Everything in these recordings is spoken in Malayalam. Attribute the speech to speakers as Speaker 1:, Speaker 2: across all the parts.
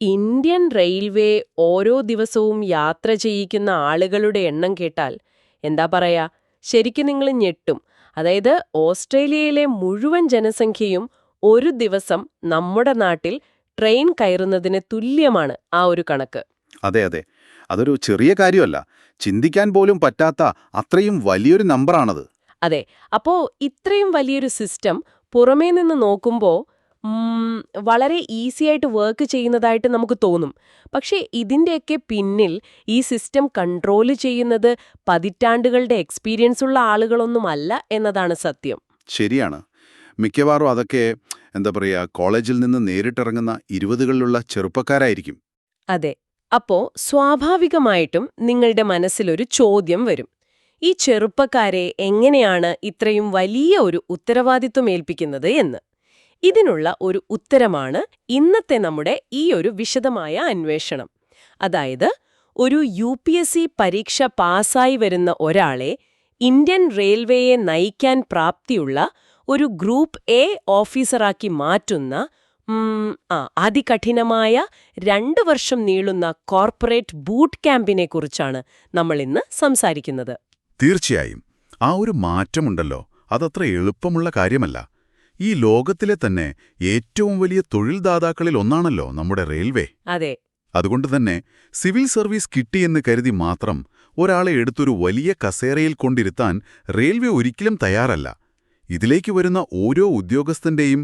Speaker 1: ഇന്ത്യൻ റെയിൽവേ ഓരോ ദിവസവും യാത്ര ചെയ്യിക്കുന്ന ആളുകളുടെ എണ്ണം കേട്ടാൽ എന്താ പറയാ, ശരിക്കും നിങ്ങൾ ഞെട്ടും. അതായത് ഓസ്ട്രേലിയയിലെ മുഴുവൻ ജനസംഖ്യയും ഒരു ദിവസം നമ്മുടെ നാട്ടിൽ ട്രെയിൻ കയറുന്നതിന് തുല്യമാണ് ആ ഒരു കണക്ക്.
Speaker 2: അതെ അതെ, അതൊരു ചെറിയ കാര്യമല്ല. ചിന്തിക്കാൻ പോലും പറ്റാത്ത അത്രയും വലിയൊരു നമ്പറാണത്.
Speaker 1: അതെ, അപ്പോ ഇത്രയും വലിയൊരു സിസ്റ്റം പുറമേ നിന്ന് നോക്കുമ്പോൾ വളരെ ഈസി ആയിട്ട് വർക്ക് ചെയ്യുന്നതായിട്ട് നമുക്ക് തോന്നും. പക്ഷേ ഇതിൻ്റെയൊക്കെ പിന്നിൽ ഈ സിസ്റ്റം കൺട്രോൾ ചെയ്യുന്നത് പതിറ്റാണ്ടുകളുടെ എക്സ്പീരിയൻസ് ഉള്ള ആളുകളൊന്നുമല്ല എന്നതാണ് സത്യം.
Speaker 2: ശരിയാണ്. മിക്കവാറും അതൊക്കെ എന്താ പറയുക, കോളേജിൽ നിന്ന് നേരിട്ടിറങ്ങുന്ന 20കളിലുള്ള ചെറുപ്പക്കാരായിരിക്കും.
Speaker 1: അതെ. അപ്പോ സ്വാഭാവികമായിട്ടും നിങ്ങളുടെ മനസ്സിലൊരു ചോദ്യം വരും. ഈ ചെറുപ്പക്കാരെ എങ്ങനെയാണ് ഇത്രയും വലിയ ഒരു ഉത്തരവാദിത്വം ഏൽപ്പിക്കുന്നത് എന്ന്. ഇതിനുള്ള ഒരു ഉത്തരമാണ് ഇന്നത്തെ നമ്മുടെ ഈ ഒരു വിശദമായ അന്വേഷണം. അതായത് ഒരു UPSC പരീക്ഷ പാസ്സായി വരുന്ന ഒരാളെ ഇന്ത്യൻ റെയിൽവേയെ നയിക്കാൻ പ്രാപ്തിയുള്ള ഒരു ഗ്രൂപ്പ് എ ഓഫീസറാക്കി മാറ്റുന്ന അതികഠിനമായ 2 വർഷം നീളുന്ന കോർപ്പറേറ്റ് ബൂട്ട് ക്യാമ്പിനെ കുറിച്ചാണ് നമ്മൾ ഇന്ന് സംസാരിക്കുന്നത്.
Speaker 2: തീർച്ചയായും. ആ ഒരു മാറ്റമുണ്ടല്ലോ, അതത്ര എളുപ്പമുള്ള കാര്യമല്ല. ഈ ലോകത്തിലെ തന്നെ ഏറ്റവും വലിയ തൊഴിൽദാതാക്കളിൽ ഒന്നാണല്ലോ നമ്മുടെ റെയിൽവേ.
Speaker 1: അതെ.
Speaker 2: അതുകൊണ്ട് തന്നെ സിവിൽ സർവീസ് കിട്ടിയെന്ന് കരുതി മാത്രം ഒരാളെ എടുത്തൊരു വലിയ കസേരയിൽ കൊണ്ടിരുത്താൻ റെയിൽവേ ഒരിക്കലും തയ്യാറല്ല. ഇതിലേക്ക് വരുന്ന ഓരോ ഉദ്യോഗസ്ഥന്റെയും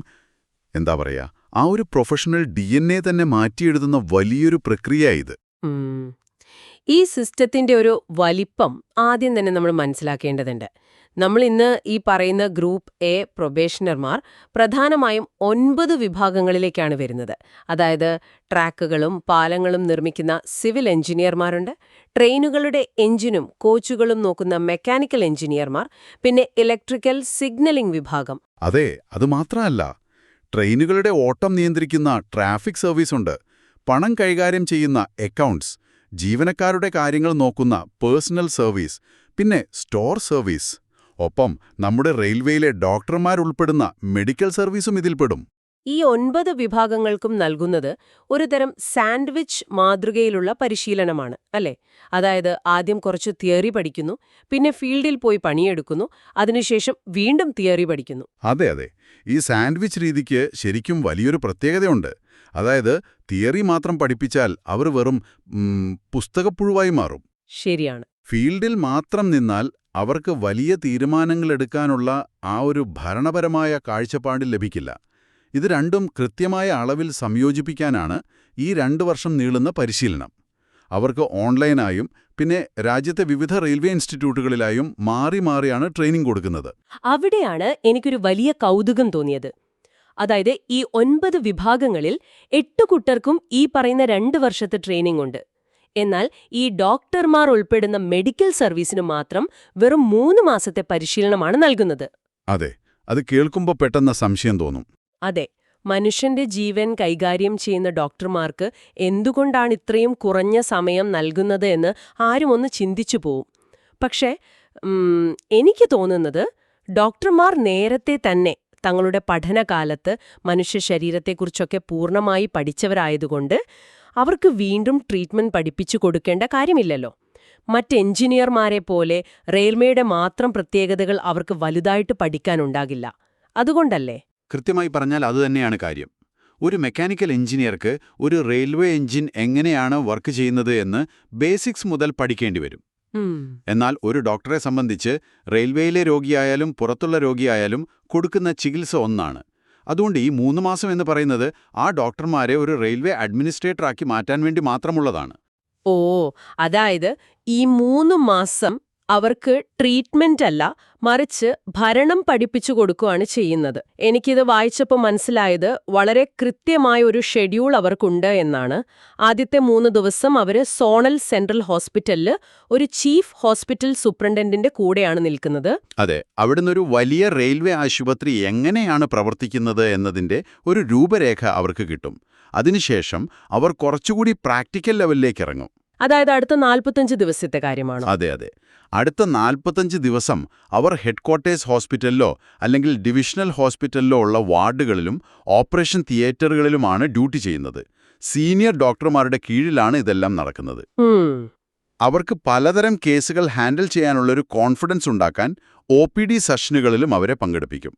Speaker 2: എന്താ പറയാ, ആ ഒരു പ്രൊഫഷണൽ DNA തന്നെ മാറ്റിയെഴുതുന്ന വലിയൊരു പ്രക്രിയ ഇത്.
Speaker 1: ഈ സിസ്റ്റത്തിന്റെ ഒരു വലിപ്പം ആദ്യം തന്നെ നമ്മൾ മനസ്സിലാക്കേണ്ടതുണ്ട്. നമ്മൾ ഇന്ന് ഈ പറയുന്ന ഗ്രൂപ്പ് എ പ്രൊബേഷണർമാർ പ്രധാനമായും 9 വിഭാഗങ്ങളിലേക്കാണ് വരുന്നത്. അതായത് ട്രാക്കുകളും പാലങ്ങളും നിർമ്മിക്കുന്ന സിവിൽ എഞ്ചിനീയർമാരുണ്ട്, ട്രെയിനുകളുടെ എഞ്ചിനും കോച്ചുകളും നോക്കുന്ന മെക്കാനിക്കൽ എഞ്ചിനീയർമാർ, പിന്നെ ഇലക്ട്രിക്കൽ സിഗ്നലിംഗ് വിഭാഗം.
Speaker 2: അതെ, അതുമാത്രമല്ല, ട്രെയിനുകളുടെ ഓട്ടം നിയന്ത്രിക്കുന്ന ട്രാഫിക് സർവീസുണ്ട്, പണം കൈകാര്യം ചെയ്യുന്ന അക്കൗണ്ട്സ്, ജീവനക്കാരുടെ കാര്യങ്ങൾ നോക്കുന്ന പേഴ്സണൽ സർവീസ്, പിന്നെ സ്റ്റോർ സർവീസ്. ഒപ്പം നമ്മുടെ റെയിൽവേയിലെ ഡോക്ടർമാരുൾപ്പെടുന്ന മെഡിക്കൽ സർവീസും ഇതിൽപ്പെടും.
Speaker 1: ഈ 9 വിഭാഗങ്ങൾക്കും നൽകുന്നത് ഒരുതരം സാൻഡ്വിച്ച് മാതൃകയിലുള്ള പരിശീലനമാണ്, അല്ലേ? അതായത് ആദ്യം കുറച്ച് തിയറി പഠിക്കുന്നു, പിന്നെ ഫീൽഡിൽ പോയി പണിയെടുക്കുന്നു, അതിനുശേഷം വീണ്ടും തിയറി പഠിക്കുന്നു.
Speaker 2: അതെ അതെ, ഈ സാൻഡ്വിച്ച് രീതിക്ക് ശരിക്കും വലിയൊരു പ്രത്യേകതയുണ്ട്. അതായത് തിയറി മാത്രം പഠിപ്പിച്ചാൽ അവർ വെറും പുസ്തകപ്പുഴുവായി മാറും.
Speaker 1: ശരിയാണ്.
Speaker 2: ഫീൽഡിൽ മാത്രം നിന്നാൽ അവർക്ക് വലിയ തീരുമാനങ്ങളെടുക്കാനുള്ള ആ ഒരു ഭരണപരമായ കാഴ്ചപ്പാട് ലഭിക്കില്ല. ഇത് രണ്ടും കൃത്യമായ അളവിൽ സംയോജിപ്പിക്കാനാണ് ഈ 2 വർഷം നീളുന്ന പരിശീലനം. അവർക്ക് ഓൺലൈനായും പിന്നെ രാജ്യത്തെ വിവിധ റെയിൽവേ ഇൻസ്റ്റിറ്റ്യൂട്ടുകളിലായും മാറി മാറിയാണ് ട്രെയിനിങ് കൊടുക്കുന്നത്.
Speaker 1: അവിടെയാണ് എനിക്കൊരു വലിയ കൗതുകം തോന്നിയത്. അതായത് ഈ 9 വിഭാഗങ്ങളിൽ 8 കൂട്ടർക്കും ഈ പറയുന്ന 2 വർഷത്തെ ട്രെയിനിംഗ് ഉണ്ട്. എന്നാൽ ഈ ഡോക്ടർമാർ ഉൾപ്പെടുന്ന മെഡിക്കൽ സർവീസിന് മാത്രം വെറും 3 മാസത്തെ പരിശീലനമാണ് നൽകുന്നത്.
Speaker 2: അതെ, അത് കേൾക്കുമ്പോൾ പെട്ടെന്ന് സംശയം തോന്നും.
Speaker 1: അതെ, മനുഷ്യന്റെ ജീവൻ കൈകാര്യം ചെയ്യുന്ന ഡോക്ടർമാർക്ക് എന്തുകൊണ്ടാണ് ഇത്രയും കുറഞ്ഞ സമയം നൽകുന്നത് എന്ന് ആരും ഒന്ന് ചിന്തിച്ചു പോവും. പക്ഷേ എനിക്ക് തോന്നുന്നത് ഡോക്ടർമാർ നേരത്തെ തന്നെ തങ്ങളുടെ പഠനകാലത്ത് മനുഷ്യ ശരീരത്തെക്കുറിച്ചൊക്കെ പൂർണ്ണമായി പഠിച്ചവരായതുകൊണ്ട് അവർക്ക് വീണ്ടും ട്രീറ്റ്മെന്റ് പഠിപ്പിച്ചു കൊടുക്കേണ്ട കാര്യമില്ലല്ലോ. മറ്റ് എഞ്ചിനീയർമാരെ പോലെ റെയിൽവേയുടെ മാത്രം പ്രത്യേകതകൾ അവർക്ക് വലുതായിട്ട് പഠിക്കാനുണ്ടാകില്ല. അതുകൊണ്ടല്ലേ?
Speaker 2: കൃത്യമായി പറഞ്ഞാൽ അതുതന്നെയാണ് കാര്യം. ഒരു മെക്കാനിക്കൽ എഞ്ചിനീയർക്ക് ഒരു റെയിൽവേ എഞ്ചിൻ എങ്ങനെയാണ് വർക്ക് ചെയ്യുന്നത് എന്ന് ബേസിക്സ് മുതൽ പഠിക്കേണ്ടി വരും. എന്നാൽ ഒരു ഡോക്ടറെ സംബന്ധിച്ച് റെയിൽവേയിലെ രോഗിയായാലും പുറത്തുള്ള രോഗിയായാലും കൊടുക്കുന്ന ചികിത്സ ഒന്നാണ്. അതുകൊണ്ട് ഈ 3 മാസം എന്ന് പറയുന്നത് ആ ഡോക്ടർമാരെ ഒരു റെയിൽവേ അഡ്മിനിസ്ട്രേറ്ററാക്കി മാറ്റാൻ വേണ്ടി മാത്രമുള്ളതാണ്.
Speaker 1: ഓ, അതായത് ഈ 3 മാസം അവർക്ക് ട്രീറ്റ്മെന്റ് അല്ല, മറിച്ച് ഭരണം പഠിപ്പിച്ചു കൊടുക്കുകയാണ് ചെയ്യുന്നത്. എനിക്കിത് വായിച്ചപ്പോൾ മനസ്സിലായത് വളരെ കൃത്യമായ ഒരു ഷെഡ്യൂൾ അവർക്കുണ്ട് എന്നാണ്. ആദ്യത്തെ 3 ദിവസം അവർ സോണൽ സെൻട്രൽ ഹോസ്പിറ്റലിൽ ഒരു ചീഫ് ഹോസ്പിറ്റൽ സൂപ്രണ്ടന്റിന്റെ കൂടെയാണ് നിൽക്കുന്നത്.
Speaker 2: അതെ, അവിടുന്ന് ഒരു വലിയ റെയിൽവേ ആശുപത്രി എങ്ങനെയാണ് പ്രവർത്തിക്കുന്നത് എന്നതിന്റെ ഒരു രൂപരേഖ അവർക്ക് കിട്ടും. അതിനുശേഷം അവർ കുറച്ചുകൂടി പ്രാക്ടിക്കൽ ലെവലിലേക്ക് ഇറങ്ങും.
Speaker 1: അതായത് അടുത്ത 45 ദിവസത്തെ കാര്യമാണ്.
Speaker 2: അതെ അതെ, അടുത്ത 45 ദിവസം അവർ ഹെഡ്ക്വാർട്ടേഴ്സ് ഹോസ്പിറ്റലിലോ അല്ലെങ്കിൽ ഡിവിഷണൽ ഹോസ്പിറ്റലിലോ ഉള്ള വാർഡുകളിലും ഓപ്പറേഷൻ തിയേറ്ററുകളിലുമാണ് ഡ്യൂട്ടി ചെയ്യുന്നത്. സീനിയർ ഡോക്ടർമാരുടെ കീഴിലാണ് ഇതെല്ലാം നടക്കുന്നത്.
Speaker 1: ഉം.
Speaker 2: അവർക്ക് പലതരം കേസുകൾ ഹാൻഡിൽ ചെയ്യാനുള്ളൊരു കോൺഫിഡൻസ് ഉണ്ടാക്കാൻ OPD സെഷനുകളിലും അവരെ പങ്കെടുപ്പിക്കും.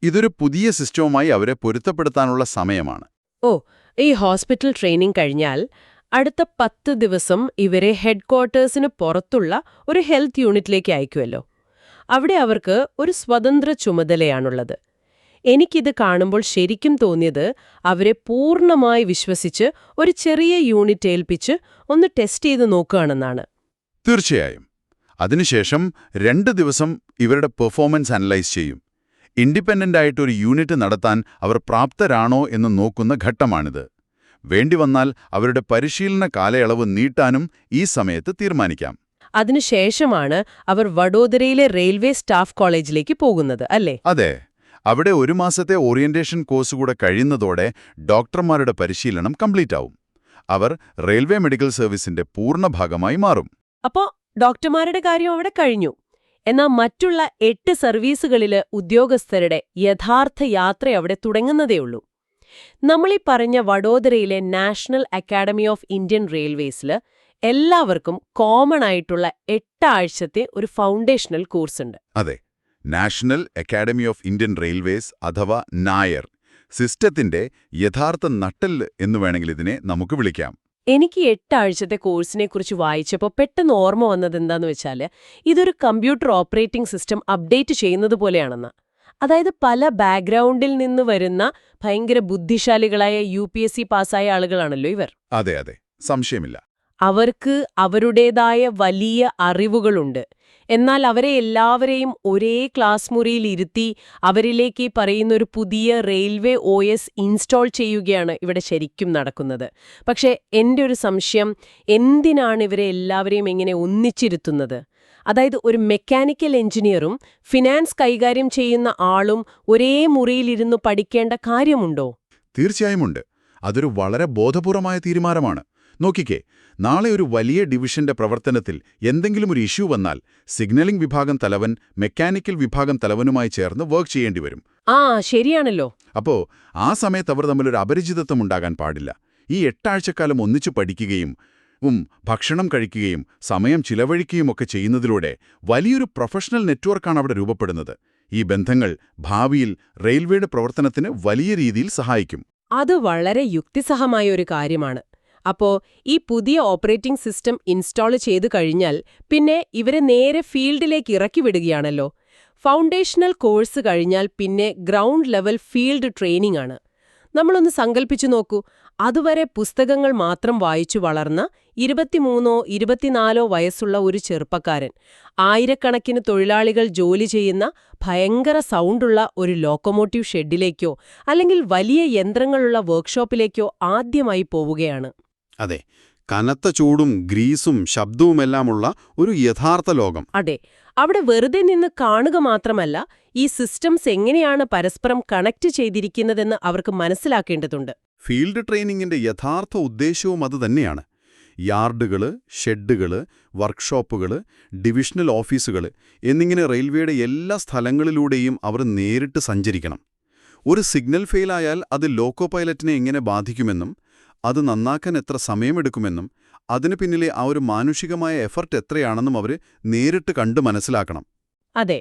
Speaker 2: ഇതൊരു പുതിയ സിസ്റ്റവുമായി അവരെ പൊരുത്തപ്പെടുത്താനുള്ള സമയമാണ്.
Speaker 1: ഓ, ഈ ഹോസ്പിറ്റൽ ട്രെയിനിങ് കഴിഞ്ഞാൽ അടുത്ത 10 ദിവസം ഇവരെ ഹെഡ്ക്വാർട്ടേഴ്സിന് പുറത്തുള്ള ഒരു ഹെൽത്ത് യൂണിറ്റിലേക്ക് അയക്കുമല്ലോ. അവിടെ അവർക്ക് ഒരു സ്വതന്ത്ര ചുമതലയാണുള്ളത്. എനിക്കിത് കാണുമ്പോൾ ശരിക്കും തോന്നിയത് അവരെ പൂർണ്ണമായി വിശ്വസിച്ച് ഒരു ചെറിയ യൂണിറ്റ് ഏൽപ്പിച്ച് ഒന്ന് ടെസ്റ്റ് ചെയ്ത് നോക്കുകയാണെന്നാണ്.
Speaker 2: തീർച്ചയായും. അതിനുശേഷം 2 ദിവസം ഇവരുടെ പെർഫോമൻസ് അനലൈസ് ചെയ്യും. ഇൻഡിപെൻഡന്റ് ആയിട്ട് ഒരു യൂണിറ്റ് നടത്താൻ അവർ പ്രാപ്തരാണോ എന്ന് നോക്കുന്ന ഘട്ടമാണിത്. വേണ്ടിവന്നാൽ അവരുടെ പരിശീലന കാലയളവ് നീട്ടാനും ഈ സമയത്ത് തീരുമാനിക്കാം.
Speaker 1: അതിനുശേഷമാണ് അവർ വഡോദരയിലെ റെയിൽവേ സ്റ്റാഫ് കോളേജിലേക്ക് പോകുന്നത്, അല്ലേ?
Speaker 2: അതെ. അവിടെ 1 മാസത്തെ ഓറിയന്റേഷൻ കോഴ്സ് കൂടെ കഴിയുന്നതോടെ ഡോക്ടർമാരുടെ പരിശീലനം കംപ്ലീറ്റ് ആവും. അവർ റെയിൽവേ മെഡിക്കൽ സർവീസിന്റെ പൂർണ്ണ ഭാഗമായി മാറും.
Speaker 1: അപ്പോ ഡോക്ടർമാരുടെ കാര്യം അവിടെ കഴിഞ്ഞു. എന്നാൽ മറ്റുള്ള 8 സർവീസുകളിലെ ഉദ്യോഗസ്ഥരുടെ യഥാർത്ഥ യാത്ര അവിടെ തുടങ്ങുന്നതേയുള്ളൂ. നമ്മളീ പറഞ്ഞ വഡോദരയിലെ നാഷണൽ അക്കാഡമി ഓഫ് ഇന്ത്യൻ റെയിൽവേസിൽ എല്ലാവർക്കും കോമൺ ആയിട്ടുള്ള 8 ആഴ്ചത്തെ ഒരു ഫൗണ്ടേഷണൽ കോഴ്സുണ്ട്.
Speaker 2: അതെ, national academy of Indian railways അഥവാ നായർ സിസ്റ്റത്തിന്റെ യഥാർത്ഥ നട്ടെല്ല് എന്ന് വേണമെങ്കിൽ ഇതിനെ നമുക്ക് വിളിക്കാം.
Speaker 1: എനിക്ക് 8 ആഴ്ചത്തെ കോഴ്സിനെക്കുറിച്ച് വായിച്ചപ്പോൾ പെട്ടെന്ന് ഓർമ്മ വന്നതെന്താന്ന് വെച്ചാൽ ഇതൊരു കമ്പ്യൂട്ടർ ഓപ്പറേറ്റിംഗ് സിസ്റ്റം അപ്ഡേറ്റ് ചെയ്യുന്നത് പോലെയാണെന്ന്. അതായത് പല ബാക്ക്ഗ്രൗണ്ടിൽ നിന്ന് വരുന്ന ഭയങ്കര ബുദ്ധിശാലികളായ UPSC പാസ്സായ ആളുകളാണല്ലോ ഇവർ.
Speaker 2: അതെ അതെ, സംശയമില്ല.
Speaker 1: അവർക്ക് അവരുടേതായ വലിയ അറിവുകളുണ്ട്. എന്നാൽ അവരെ എല്ലാവരെയും ഒരേ ക്ലാസ് മുറിയിൽ ഇരുത്തി അവരിലേക്ക് പറയുന്നൊരു പുതിയ റെയിൽവേ OS ഇൻസ്റ്റാൾ ചെയ്യുകയാണ് ഇവിടെ ശരിക്കും നടക്കുന്നത്. പക്ഷേ എൻ്റെ ഒരു സംശയം, എന്തിനാണ് ഇവരെ എല്ലാവരെയും ഇങ്ങനെ ഒന്നിച്ചിരുത്തുന്നത്? അതായത് ഒരു മെക്കാനിക്കൽ എഞ്ചിനീയറും ഫിനാൻസ് കൈകാര്യം ചെയ്യുന്ന ആളും ഒരേ മുറിയിലിരുന്നു പഠിക്കേണ്ട കാര്യമുണ്ടോ?
Speaker 2: തീർച്ചയായുമുണ്ട്. അതൊരു വളരെ ബോധപൂർവമായ തീരുമാനമാണ്. നോക്കിക്കേ, നാളെ ഒരു വലിയ ഡിവിഷന്റെ പ്രവർത്തനത്തിൽ എന്തെങ്കിലും ഒരു ഇഷ്യൂ വന്നാൽ സിഗ്നലിംഗ് വിഭാഗം തലവൻ മെക്കാനിക്കൽ വിഭാഗം തലവനുമായി ചേർന്ന് വർക്ക് ചെയ്യേണ്ടി വരും.
Speaker 1: ശരിയാണല്ലോ.
Speaker 2: അപ്പോ ആ സമയത്ത് അവർ തമ്മിലൊരു അപരിചിതത്വം ഉണ്ടാകാൻ പാടില്ല. ഈ 8 ആഴ്ചക്കാലം ഒന്നിച്ചു പഠിക്കുകയും ഭക്ഷണം കഴിക്കുകയും സമയം ചിലവഴിക്കുകയുമൊക്കെ ചെയ്യുന്നതിലൂടെ വലിയൊരു പ്രൊഫഷണൽ നെറ്റ്വർക്കാണ് അവിടെ രൂപപ്പെടുന്നത്. ഈ ബന്ധങ്ങൾ ഭാവിയിൽ റെയിൽവേയുടെ പ്രവർത്തനത്തിന് വലിയ രീതിയിൽ സഹായിക്കും.
Speaker 1: അത് വളരെ യുക്തിസഹമായ ഒരു കാര്യമാണ്. അപ്പോ ഈ പുതിയ ഓപ്പറേറ്റിംഗ് സിസ്റ്റം ഇൻസ്റ്റാൾ ചെയ്തു കഴിഞ്ഞാൽ പിന്നെ ഇവരെ നേരെ ഫീൽഡിലേക്ക് ഇറക്കി വിടുകയാണല്ലോ. ഫൗണ്ടേഷണൽ കോഴ്സ് കഴിഞ്ഞാൽ പിന്നെ ഗ്രൗണ്ട് ലെവൽ ഫീൽഡ് ട്രെയിനിംഗ് ആണ്. നമ്മളൊന്ന് സങ്കല്പിച്ചു നോക്കൂ. അതുവരെ പുസ്തകങ്ങൾ മാത്രം വായിച്ചു വളർന്ന 23 24 വയസ്സുള്ള ഒരു ചെറുപ്പക്കാരൻ ആയിരക്കണക്കിന് തൊഴിലാളികൾ ജോലി ചെയ്യുന്ന ഭയങ്കര സൗണ്ടുള്ള ഒരു ലോക്കോമോട്ടീവ് ഷെഡിലേക്കോ അല്ലെങ്കിൽ വലിയ യന്ത്രങ്ങളുള്ള വർക്ക്ഷോപ്പിലേക്കോ ആദ്യമായി പോവുകയാണ്.
Speaker 2: അതെ, കനത്ത ചൂടും ഗ്രീസും ശബ്ദവുമെല്ലാമുള്ള ഒരു യഥാർത്ഥ ലോകം.
Speaker 1: അതെ, അവിടെ വെറുതെ നിന്ന് കാണുക മാത്രമല്ല, ഈ സിസ്റ്റംസ് എങ്ങനെയാണ് പരസ്പരം കണക്ട് ചെയ്തിരിക്കുന്നതെന്ന് അവർക്ക് മനസ്സിലാക്കേണ്ടതുണ്ട്.
Speaker 2: ഫീൽഡ് ട്രെയിനിങ്ങിന്റെ യഥാർത്ഥ ഉദ്ദേശവും അതുതന്നെയാണ്. യാർഡുകള്, ഷെഡുകള്, വർക്ക്ഷോപ്പുകള്, ഡിവിഷണൽ ഓഫീസുകള് എന്നിങ്ങനെ റെയിൽവേയുടെ എല്ലാ സ്ഥലങ്ങളിലൂടെയും അവർ നേരിട്ട് സഞ്ചരിക്കണം. ഒരു സിഗ്നൽ ഫെയിലായാൽ അത് ലോക്കോ പൈലറ്റിനെ എങ്ങനെ ബാധിക്കുമെന്നും അത് നന്നാക്കാൻ എത്ര സമയമെടുക്കുമെന്നും അതിനു പിന്നിലെ ആ ഒരു മാനുഷികമായ എഫർട്ട് എത്രയാണെന്നും അവർ നേരിട്ട് കണ്ടു മനസ്സിലാക്കണം.
Speaker 1: അതെ,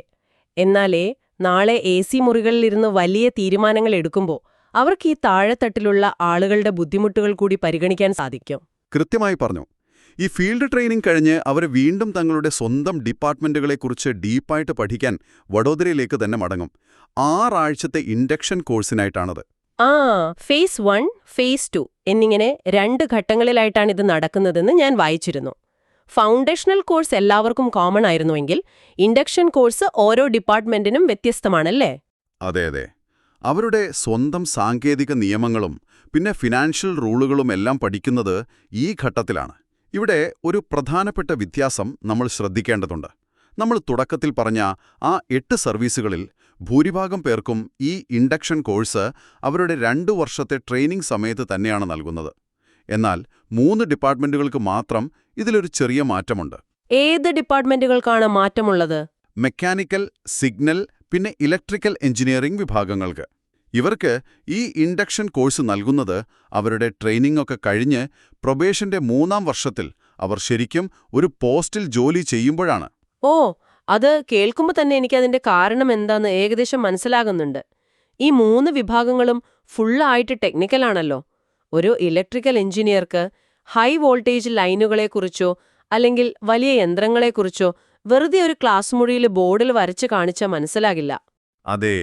Speaker 1: എന്നാലേ നാളെ AC മുറികളിലിരുന്ന് വലിയ തീരുമാനങ്ങൾ എടുക്കുമ്പോൾ അവർക്ക് ഈ താഴെത്തട്ടിലുള്ള ആളുകളുടെ ബുദ്ധിമുട്ടുകൾ കൂടി പരിഗണിക്കാൻ സാധിക്കും.
Speaker 2: കൃത്യമായി പറഞ്ഞു. ഈ ഫീൽഡ് ട്രെയിനിങ് കഴിഞ്ഞ് അവർ വീണ്ടും തങ്ങളുടെ സ്വന്തം ഡിപ്പാർട്ട്മെന്റുകളെക്കുറിച്ച് ഡീപ്പായിട്ട് പഠിക്കാൻ വഡോദരയിലേക്ക് തന്നെ മടങ്ങും. 6 ആഴ്ചത്തെ ഇൻഡക്ഷൻ കോഴ്സിനായിട്ടാണത്.
Speaker 1: ഫേസ് 1, ഫേസ് 2 എന്നിങ്ങനെ 2 ഘട്ടങ്ങളിലായിട്ടാണ് ഇത് നടക്കുന്നതെന്ന് ഞാൻ വായിച്ചിരുന്നു. ഫൗണ്ടേഷണൽ കോഴ്സ് എല്ലാവർക്കും കോമൺ ആയിരുന്നുവെങ്കിൽ ഇൻഡക്ഷൻ കോഴ്സ് ഓരോ ഡിപ്പാർട്ട്മെന്റിനും വ്യത്യസ്തമാണല്ലേ?
Speaker 2: അതെ അതെ. അവരുടെ സ്വന്തം സാങ്കേതിക നിയമങ്ങളും പിന്നെ ഫിനാൻഷ്യൽ റൂളുകളും എല്ലാം പഠിക്കുന്നത് ഈ ഘട്ടത്തിലാണ്. ഇവിടെ ഒരു പ്രധാനപ്പെട്ട വ്യത്യാസം നമ്മൾ ശ്രദ്ധിക്കേണ്ടതുണ്ട്. നമ്മൾ തുടക്കത്തിൽ പറഞ്ഞ ആ 8 സർവീസുകളിൽ ഭൂരിഭാഗം പേർക്കും ഈ ഇൻഡക്ഷൻ കോഴ്സ് അവരുടെ 2 വർഷത്തെ ട്രെയിനിംഗ് സമയത്ത് തന്നെയാണ് നൽകുന്നത്. എന്നാൽ 3 ഡിപ്പാർട്ട്മെന്റുകൾക്ക് മാത്രം ഇതിലൊരു ചെറിയ മാറ്റമുണ്ട്.
Speaker 1: ഏത് ഡിപ്പാർട്ട്മെന്റുകൾക്കാണ് മാറ്റമുള്ളത്?
Speaker 2: മെക്കാനിക്കൽ, സിഗ്നൽ, പിന്നെ ഇലക്ട്രിക്കൽ എഞ്ചിനീയറിംഗ് വിഭാഗങ്ങൾക്ക്. ഇവർക്ക് ഈ ഇൻഡക്ഷൻ കോഴ്സ് നൽകുന്നത് അവരുടെ ട്രെയിനിംഗ് ഒക്കെ കഴിഞ്ഞ് പ്രൊബേഷന്റെ 3-ാം വർഷത്തിൽ അവർ ശരിക്കും ഒരു പോസ്റ്റിൽ ജോലി ചെയ്യുമ്പോഴാണ്.
Speaker 1: ഓ, അത് കേൾക്കുമ്പോൾ തന്നെ എനിക്കതിന്റെ കാരണം എന്താന്ന് ഏകദേശം മനസ്സിലാകുന്നുണ്ട്. ഈ 3 വിഭാഗങ്ങളും ഫുള്ളായിട്ട് ടെക്നിക്കലാണല്ലോ. ഒരു ഇലക്ട്രിക്കൽ എഞ്ചിനീയർക്ക് ഹൈ വോൾട്ടേജ് ലൈനുകളെക്കുറിച്ചോ അല്ലെങ്കിൽ വലിയ യന്ത്രങ്ങളെക്കുറിച്ചോ വെറുതെ ഒരു ക്ലാസ് മുറിയിൽ ബോർഡിൽ വരച്ച് കാണിച്ചാൽ മനസ്സിലാകില്ല.
Speaker 2: അതെ,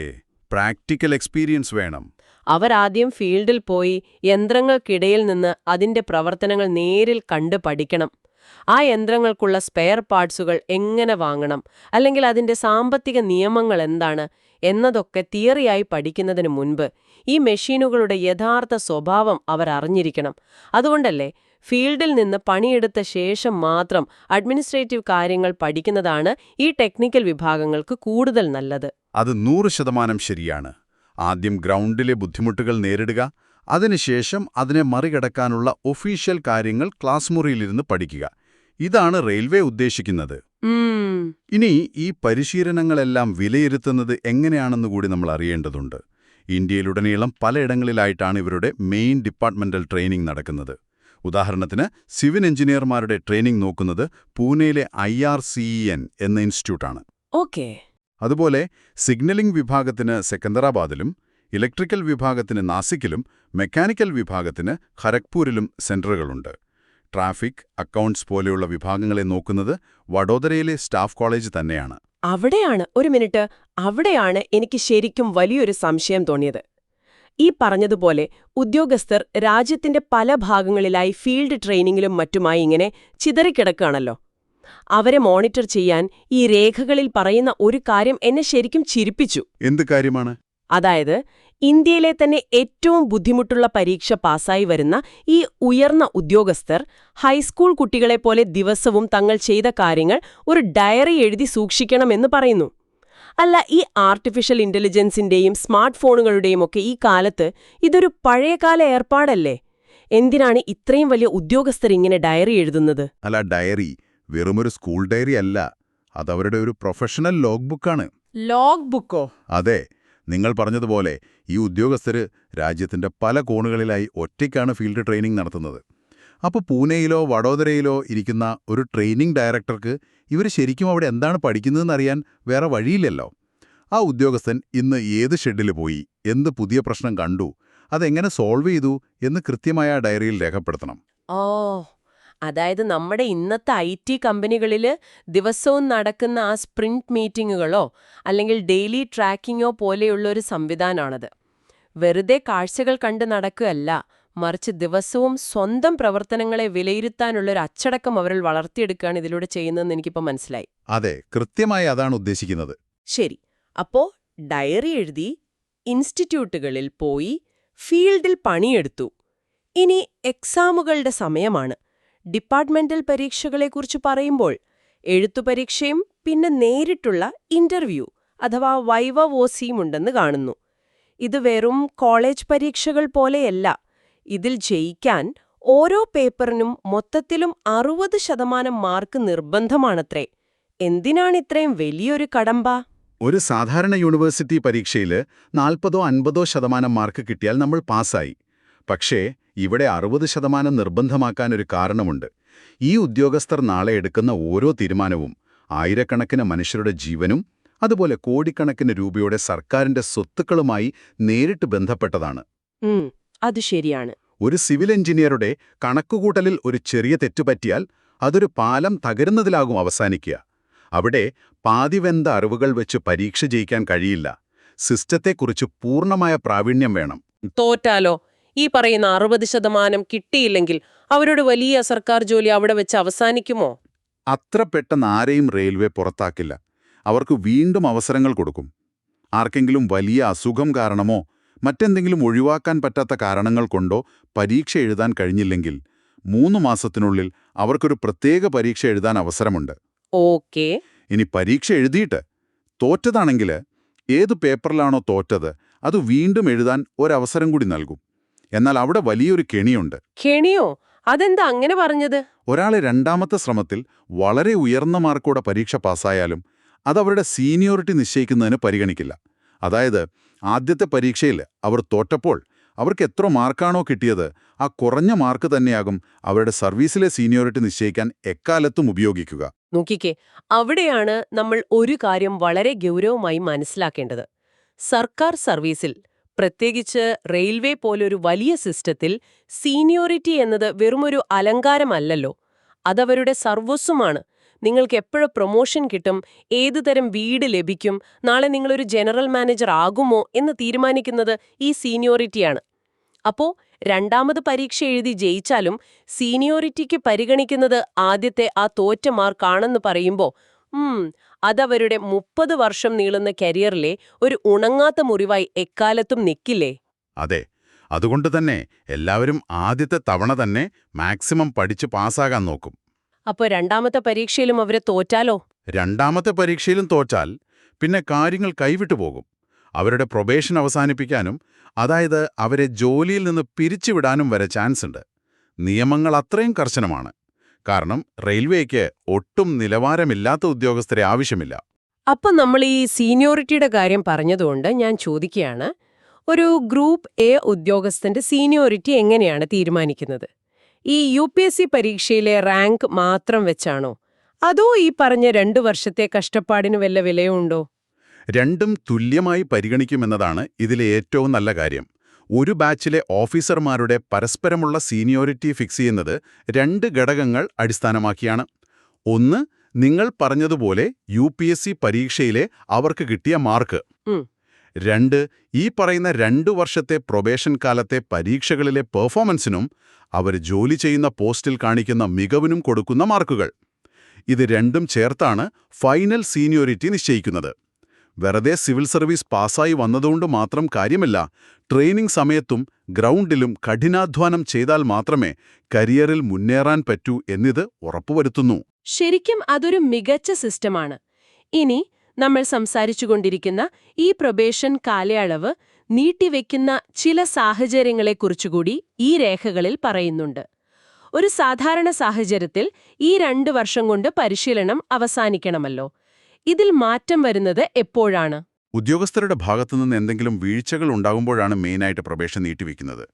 Speaker 2: പ്രാക്ടിക്കൽ എക്സ്പീരിയൻസ് വേണം.
Speaker 1: അവരാദ്യം ഫീൽഡിൽ പോയി യന്ത്രങ്ങൾക്കിടയിൽ നിന്ന് അതിന്റെ പ്രവർത്തനങ്ങൾ നേരിൽ കണ്ട് പഠിക്കണം. ആ യന്ത്രങ്ങൾക്കുള്ള സ്പെയർ പാർട്സുകൾ എങ്ങനെ വാങ്ങണം, അല്ലെങ്കിൽ അതിന്റെ സാമ്പത്തിക നിയമങ്ങൾ എന്താണ് എന്നതൊക്കെ തിയറിയായി പഠിക്കുന്നതിന് മുൻപ് ഈ മെഷീനുകളുടെ യഥാർത്ഥ സ്വഭാവം അവർ അറിഞ്ഞിരിക്കണം. അതുകൊണ്ടല്ലേ ഫീൽഡിൽ നിന്ന് പണിയെടുത്ത ശേഷം മാത്രം അഡ്മിനിസ്ട്രേറ്റീവ് കാര്യങ്ങൾ പഠിക്കുന്നതാണ് ഈ ടെക്നിക്കൽ വിഭാഗങ്ങൾക്ക് കൂടുതൽ നല്ലത്.
Speaker 2: അത് 100% ശരിയാണ്. ആദ്യം ഗ്രൗണ്ടിലെ ബുദ്ധിമുട്ടുകൾ നേരിടുക, അതിനുശേഷം അതിനെ മറികടക്കാനുള്ള ഒഫീഷ്യൽ കാര്യങ്ങൾ ക്ലാസ് മുറിയിലിരുന്ന് പഠിക്കുക. ഇതാണ് റെയിൽവേ ഉദ്ദേശിക്കുന്നത്. ഇനി ഈ പരിശീലനങ്ങളെല്ലാം വിലയിരുത്തുന്നത് എങ്ങനെയാണെന്നുകൂടി നമ്മൾ അറിയേണ്ടതുണ്ട്. ഇന്ത്യയിലുടനീളം പലയിടങ്ങളിലായിട്ടാണ് ഇവരുടെ മെയിൻ ഡിപ്പാർട്ട്മെന്റൽ ട്രെയിനിംഗ് നടക്കുന്നത്. ഉദാഹരണത്തിന് സിവിൽ എഞ്ചിനീയർമാരുടെ ട്രെയിനിംഗ് നോക്കുന്നത് പൂനെയിലെ IRCEN എന്ന ഇൻസ്റ്റിറ്റ്യൂട്ടാണ്.
Speaker 1: ഓക്കേ.
Speaker 2: അതുപോലെ സിഗ്നലിംഗ് വിഭാഗത്തിന് സെക്കന്ദരാബാദിലും, ഇലക്ട്രിക്കൽ വിഭാഗത്തിന് നാസിക്കിലും, മെക്കാനിക്കൽ വിഭാഗത്തിന് ഖരഗ്പൂരിലും സെന്ററുകളുണ്ട്. ട്രാഫിക്, അക്കൗണ്ട്സ് പോലെയുള്ള വിഭാഗങ്ങളെ നോക്കുന്നത് വഡോദരയിലെ സ്റ്റാഫ് കോളേജ് തന്നെയാണ്.
Speaker 1: അവിടെയാണ് എനിക്ക് ശരിക്കും വലിയൊരു സംശയം തോന്നിയത്. ഈ പറഞ്ഞതുപോലെ ഉദ്യോഗസ്ഥർ രാജ്യത്തിന്റെ പല ഭാഗങ്ങളിലായി ഫീൽഡ് ട്രെയിനിങ്ങിലും മറ്റുമായി ഇങ്ങനെ ചിതറിക്കിടക്കുകയാണല്ലോ. അവരെ മോണിറ്റർ ചെയ്യാൻ ഈ രേഖകളിൽ പറയുന്ന ഒരു കാര്യം എന്നെ ശരിക്കും ചിരിപ്പിച്ചു.
Speaker 2: എന്ത് കാര്യമാണ്?
Speaker 1: അതായത് ഇന്ത്യയിലെ തന്നെ ഏറ്റവും ബുദ്ധിമുട്ടുള്ള പരീക്ഷ പാസ്സായി വരുന്ന ഈ ഉയർന്ന ഉദ്യോഗസ്ഥർ ഹൈസ്കൂൾ കുട്ടികളെപ്പോലെ ദിവസവും തങ്ങൾ ചെയ്ത കാര്യങ്ങൾ ഒരു ഡയറി എഴുതി സൂക്ഷിക്കണമെന്ന് പറയുന്നു. അല്ല, ഈ ആർട്ടിഫിഷ്യൽ ഇന്റലിജൻസിന്റെയും സ്മാർട്ട് ഫോണുകളുടെയും ഒക്കെ ഈ കാലത്ത് ഇതൊരു പഴയകാല ഏർപ്പാടല്ലേ? എന്തിനാണ് ഇത്രയും വലിയ ഉദ്യോഗസ്ഥർ ഇങ്ങനെ ഡയറി എഴുതുന്നത്?
Speaker 2: അല്ല, ഡയറി വെറുമൊരു സ്കൂൾ ഡയറി അല്ല, അതവരുടെ ഒരു പ്രൊഫഷണൽ ലോഗ് ബുക്കാണ്.
Speaker 1: ലോഗ് ബുക്കോ?
Speaker 2: അതെ, നിങ്ങൾ പറഞ്ഞതുപോലെ ഈ ഉദ്യോഗസ്ഥര് രാജ്യത്തിന്റെ പല കോണുകളിലായി ഒറ്റയ്ക്കാണ് ഫീൽഡ് ട്രെയിനിംഗ് നടത്തുന്നത്. അപ്പോൾ പൂനെയിലോ വഡോദരയിലോ ഇരിക്കുന്ന ഒരു ട്രെയിനിംഗ് ഡയറക്ടർക്ക് ഇവർ ശരിക്കും അവിടെ എന്താണ് പഠിക്കുന്നതെന്നറിയാൻ വേറെ വഴിയില്ലല്ലോ. ആ ഉദ്യോഗസ്ഥൻ ഇന്ന് ഏത് ഷെഡിൽ പോയി, എന്ത് പുതിയ പ്രശ്നം കണ്ടു, അതെങ്ങനെ സോൾവ് ചെയ്തു എന്ന് കൃത്യമായ ഡയറിയിൽ രേഖപ്പെടുത്തണം.
Speaker 1: ഓ, അതായത് നമ്മുടെ ഇന്നത്തെ IT കമ്പനികളിൽ ദിവസവും നടക്കുന്ന ആ സ്പ്രിന്റ് മീറ്റിങ്ങുകളോ അല്ലെങ്കിൽ ഡെയിലി ട്രാക്കിങ്ങോ പോലെയുള്ള ഒരു സംവിധാനമാണത്. വെറുതെ കാഴ്ചകൾ കണ്ട് നടക്കുകയല്ല, മറിച്ച് ദിവസവും സ്വന്തം പ്രവർത്തനങ്ങളെ വിലയിരുത്താനുള്ളൊരു അച്ചടക്കം അവരിൽ വളർത്തിയെടുക്കുകയാണ് ഇതിലൂടെ ചെയ്യുന്നതെന്ന് എനിക്കിപ്പോൾ മനസ്സിലായി.
Speaker 2: അതെ, കൃത്യമായി അതാണ് ഉദ്ദേശിക്കുന്നത്.
Speaker 1: ശരി, അപ്പോ ഡയറി എഴുതി ഇൻസ്റ്റിറ്റ്യൂട്ടുകളിൽ പോയി ഫീൽഡിൽ പണിയെടുത്തു. ഇനി എക്സാമുകളുടെ സമയമാണ്. ഡിപ്പാർട്ട്മെന്റൽ പരീക്ഷകളെക്കുറിച്ച് പറയുമ്പോൾ എഴുത്തുപരീക്ഷയും പിന്നെ നേരിട്ടുള്ള ഇന്റർവ്യൂ അഥവാ വൈവ വോസിയും ഉണ്ടെന്ന് കാണുന്നു. ഇത് വെറും കോളേജ് പരീക്ഷകൾ പോലെയല്ല. ഇതിൽ ജയിക്കാൻ ഓരോ പേപ്പറിനും മൊത്തത്തിലും 60% മാർക്ക് നിർബന്ധമാണത്രേ. എന്തിനാണ് ഇത്രയും വലിയൊരു കടമ്പ?
Speaker 2: ഒരു സാധാരണ യൂണിവേഴ്സിറ്റി പരീക്ഷയിൽ 40-50% മാർക്ക് കിട്ടിയാൽ നമ്മൾ പാസ്സായി. പക്ഷേ ഇവിടെ 60% നിർബന്ധമാക്കാൻ ഒരു കാരണമുണ്ട്. ഈ ഉദ്യോഗസ്ഥർ നാളെ എടുക്കുന്ന ഓരോ തീരുമാനവും ആയിരക്കണക്കിന് മനുഷ്യരുടെ ജീവനും അതുപോലെ കോടിക്കണക്കിന് രൂപയുടെ സർക്കാരിന്റെ സ്വത്തുക്കളുമായി നേരിട്ട് ബന്ധപ്പെട്ടതാണ്.
Speaker 1: അത് ശരിയാണ്.
Speaker 2: ഒരു സിവിൽ എഞ്ചിനീയറുടെ കണക്കുകൂട്ടലിൽ ഒരു ചെറിയ തെറ്റുപറ്റിയാൽ അതൊരു പാലം തകരുന്നതിലാകും അവസാനിക്കുക. അവിടെ പാതിവെന്ത അറിവുകൾ വെച്ച് പരീക്ഷ ജയിക്കാൻ കഴിയില്ല. സിസ്റ്റത്തെക്കുറിച്ച് പൂർണ്ണമായ പ്രാവീണ്യം വേണം.
Speaker 1: തോറ്റാലോ? ഈ പറയുന്ന 60% കിട്ടിയില്ലെങ്കിൽ അവരുടെ വലിയ സർക്കാർ ജോലി അവിടെ വെച്ച് അവസാനിക്കുമോ?
Speaker 2: അത്ര പെട്ടെന്ന് ആരെയും റെയിൽവേ പുറത്താക്കില്ല. അവർക്ക് വീണ്ടും അവസരങ്ങൾ കൊടുക്കും. ആർക്കെങ്കിലും വലിയ അസുഖം കാരണമോ മറ്റെന്തെങ്കിലും ഒഴിവാക്കാൻ പറ്റാത്ത കാരണങ്ങൾ കൊണ്ടോ പരീക്ഷ എഴുതാൻ കഴിഞ്ഞില്ലെങ്കിൽ 3 മാസത്തിനുള്ളിൽ അവർക്കൊരു പ്രത്യേക പരീക്ഷ എഴുതാൻ അവസരമുണ്ട്.
Speaker 1: ഓക്കേ.
Speaker 2: ഇനി പരീക്ഷ എഴുതിയിട്ട് തോറ്റതാണെങ്കിൽ ഏത് പേപ്പറിലാണോ തോറ്റത് അത് വീണ്ടും എഴുതാൻ ഒരവസരം കൂടി നൽകും. എന്നാൽ അവിടെ വലിയൊരു കെണിയുണ്ട്.
Speaker 1: കെണിയോ? അതെന്താ അങ്ങനെ പറഞ്ഞത്?
Speaker 2: ഒരാളെ 2ാമത്തെ ശ്രമത്തിൽ വളരെ ഉയർന്ന മാർക്കോടെ പരീക്ഷ പാസ്സായാലും അതവരുടെ സീനിയോറിറ്റി നിശ്ചയിക്കുന്നതിന് പരിഗണിക്കില്ല. അതായത്
Speaker 3: ആദ്യത്തെ പരീക്ഷയിൽ അവർ തോറ്റപ്പോൾ അവർക്ക് എത്ര മാർക്കാണോ കിട്ടിയത്, ആ കുറഞ്ഞ മാർക്ക് തന്നെയാകും അവരുടെ സർവീസിലെ സീനിയോറിറ്റി നിശ്ചയിക്കാൻ എക്കാലത്തും ഉപയോഗിക്കുക.
Speaker 1: നോക്കിക്കേ, അവിടെയാണ് നമ്മൾ ഒരു കാര്യം വളരെ ഗൗരവമായി മനസ്സിലാക്കേണ്ടത്. സർക്കാർ സർവീസിൽ, പ്രത്യേകിച്ച് റെയിൽവേ പോലൊരു വലിയ സിസ്റ്റത്തിൽ, സീനിയോറിറ്റി എന്നത് വെറുമൊരു അലങ്കാരമല്ലല്ലോ. അതവരുടെ സർവസ്വമാണ്. നിങ്ങൾക്ക് എപ്പോഴും പ്രൊമോഷൻ കിട്ടും, ഏതുതരം വീട് ലഭിക്കും, നാളെ നിങ്ങളൊരു ജനറൽ മാനേജർ ആകുമോ എന്ന് തീരുമാനിക്കുന്നത് ഈ സീനിയോറിറ്റിയാണ്. അപ്പോ രണ്ടാമത് പരീക്ഷ എഴുതി ജയിച്ചാലും സീനിയോറിറ്റിക്ക് പരിഗണിക്കുന്നത് ആദ്യത്തെ ആ തോറ്റ മാർക്കാണെന്ന് പറയുമ്പോൾ അതവരുടെ 30 വർഷം നീളുന്ന കരിയറിലെ ഒരു ഉണങ്ങാത്ത മുറിവായി എക്കാലത്തും നിൽക്കില്ലേ?
Speaker 3: അതെ, അതുകൊണ്ട് തന്നെ എല്ലാവരും ആദ്യത്തെ തവണ തന്നെ മാക്സിമം പഠിച്ച് പാസ്സാകാൻ നോക്കും.
Speaker 1: അപ്പൊ രണ്ടാമത്തെ പരീക്ഷയിലും അവരെ തോറ്റാലോ?
Speaker 3: രണ്ടാമത്തെ പരീക്ഷയിലും തോറ്റാൽ പിന്നെ കാര്യങ്ങൾ കൈവിട്ടു പോകും. അവരുടെ പ്രൊബേഷൻ അവസാനിപ്പിക്കാനും, അതായത് അവരെ ജോലിയിൽ നിന്ന് പിരിച്ചുവിടാനും വരെ ചാൻസ് ഉണ്ട്. നിയമങ്ങൾ അത്രയും കർശനമാണ്. കാരണം റെയിൽവേക്ക് ഒട്ടും നിലവാരമില്ലാത്ത ഉദ്യോഗസ്ഥരെ ആവശ്യമില്ല.
Speaker 1: അപ്പൊ നമ്മൾ ഈ സീനിയോറിറ്റിയുടെ കാര്യം പറഞ്ഞതുകൊണ്ട് ഞാൻ ചോദിക്കുകയാണ്, ഒരു ഗ്രൂപ്പ് എ ഉദ്യോഗസ്ഥന്റെ സീനിയോറിറ്റി എങ്ങനെയാണ് തീരുമാനിക്കുന്നത്? ഈ UPSC പരീക്ഷയിലെ റാങ്ക് മാത്രം വെച്ചാണോ? അതോ ഈ പറഞ്ഞ 2 വർഷത്തെ കഷ്ടപ്പാടിന് വല്ല വിലയുണ്ടോ?
Speaker 3: രണ്ടും തുല്യമായി പരിഗണിക്കുമെന്നതാണ് ഇതിലെ ഏറ്റവും നല്ല കാര്യം. ഒരു ബാച്ചിലെ ഓഫീസർമാരുടെ പരസ്പരമുള്ള സീനിയോറിറ്റി ഫിക്സ് ചെയ്യുന്നത് 2 ഘടകങ്ങൾ അടിസ്ഥാനമാക്കിയാണ്. ഒന്ന്, നിങ്ങൾ പറഞ്ഞതുപോലെ UPSC പരീക്ഷയിലെ അവർക്ക് കിട്ടിയ മാർക്ക്. 2, ഈ പറയുന്ന 2 വർഷത്തെ പ്രൊബേഷൻ കാലത്തെ പരീക്ഷകളിലെ പെർഫോമൻസിനും അവർ ജോലി ചെയ്യുന്ന പോസ്റ്റിൽ കാണിക്കുന്ന മികവിനും കൊടുക്കുന്ന മാർക്കുകൾ. ഇത് രണ്ടും ചേർത്താണ് ഫൈനൽ സീനിയോറിറ്റി നിശ്ചയിക്കുന്നത്. വെറുതെ സിവിൽ സർവീസ് പാസ്സായി വന്നതുകൊണ്ട് മാത്രം കാര്യമില്ല. ട്രെയിനിംഗ് സമയത്തും ഗ്രൗണ്ടിലും കഠിനാധ്വാനം ചെയ്താൽ മാത്രമേ കരിയറിൽ മുന്നേറാൻ പറ്റൂ എന്നിത് ഉറപ്പുവരുത്തുന്നു.
Speaker 1: ശരിക്കും അതൊരു മികച്ച സിസ്റ്റമാണ്. ഇനി നമ്മൾ സംസാരിച്ചുകൊണ്ടിരിക്കുന്ന ഈ പ്രൊബേഷൻ കാലയളവ് നീട്ടിവെക്കുന്ന ചില സാഹചര്യങ്ങളെക്കുറിച്ചുകൂടി ഈ രേഖകളിൽ പറയുന്നുണ്ട്. ഒരു സാധാരണ സാഹചര്യത്തിൽ ഈ 2 വർഷം കൊണ്ട് പരിശീലനം അവസാനിക്കണമല്ലോ. ഇതിൽ മാറ്റം വരുന്നത് എപ്പോഴാണ്?
Speaker 3: ഉദ്യോഗസ്ഥരുടെ ഭാഗത്തുനിന്ന് എന്തെങ്കിലും വീഴ്ചകൾ ഉണ്ടാകുമ്പോഴാണ് മെയിനായിട്ട് പ്രൊബേഷൻ നീട്ടിവെക്കുന്നത്.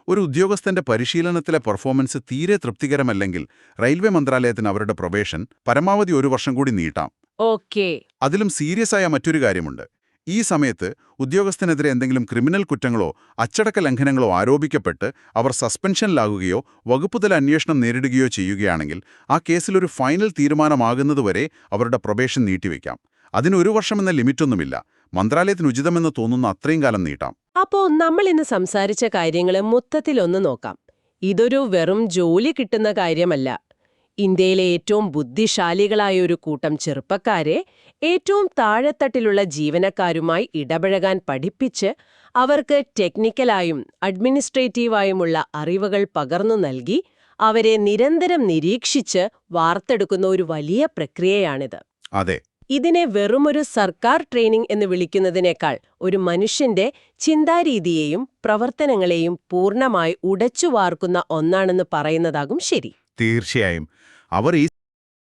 Speaker 3: ഒരു ഉദ്യോഗസ്ഥന്റെ പരിശീലനത്തിലെ പെർഫോമൻസ് തീരെ തൃപ്തികരമല്ലെങ്കിൽ റെയിൽവേ മന്ത്രാലയത്തിന് അവരുടെ പ്രൊബേഷൻ പരമാവധി 1 വർഷം കൂടി നീട്ടാം.
Speaker 1: ഓക്കേ.
Speaker 3: അതിലും സീരിയസ് ആയ മറ്റൊരു കാര്യമുണ്ട്. ഈ സമയത്ത് ഉദ്യോഗസ്ഥനെതിരെ എന്തെങ്കിലും ക്രിമിനൽ കുറ്റങ്ങളോ അച്ചടക്ക ലംഘനങ്ങളോ ആരോപിക്കപ്പെട്ട് അവർ സസ്പെൻഷനിലാകുകയോ വകുപ്പുതല അന്വേഷണം നേരിടുകയോ ചെയ്യുകയാണെങ്കിൽ ആ കേസിലൊരു ഫൈനൽ തീരുമാനമാകുന്നതുവരെ അവരുടെ പ്രൊബേഷൻ നീട്ടിവെക്കാം. അതിന് 1 വർഷമെന്ന ലിമിറ്റൊന്നുമില്ല. മന്ത്രാലയത്തിന് ഉചിതമെന്ന് തോന്നുന്ന അത്രയും കാലം നീട്ടാം.
Speaker 1: അപ്പോ നമ്മൾ ഇന്ന് സംസാരിച്ച കാര്യങ്ങളെ മൊത്തത്തിലൊന്ന് നോക്കാം. ഇതൊരു വെറും ജോലി കിട്ടുന്ന കാര്യമല്ല. ഇന്ത്യയിലെ ഏറ്റവും ബുദ്ധിശാലികളായ ഒരു കൂട്ടം ചെറുപ്പക്കാരെ ഏറ്റവും താഴെത്തട്ടിലുള്ള ജീവനക്കാരുമായി ഇടപഴകാൻ പഠിപ്പിച്ച് അവർക്ക് ടെക്നിക്കലായും അഡ്മിനിസ്ട്രേറ്റീവായുമുള്ള അറിവുകൾ പകർന്നു നൽകി അവരെ നിരന്തരം നിരീക്ഷിച്ച് വാർത്തെടുക്കുന്ന ഒരു വലിയ പ്രക്രിയയാണിത്.
Speaker 3: അതെ.
Speaker 1: ഇതിനെ വെറുമൊരു സർക്കാർ ട്രെയിനിംഗ് എന്ന് വിളിക്കുന്നതിനേക്കാൾ ഒരു മനുഷ്യന്റെ ചിന്താരീതിയെയും പ്രവർത്തനങ്ങളെയും പൂർണ്ണമായി ഉടച്ചുവാർക്കുന്ന ഒന്നാണെന്ന് പറയുന്നതാകും ശരി.
Speaker 3: തീർച്ചയായും. അവർ ഈ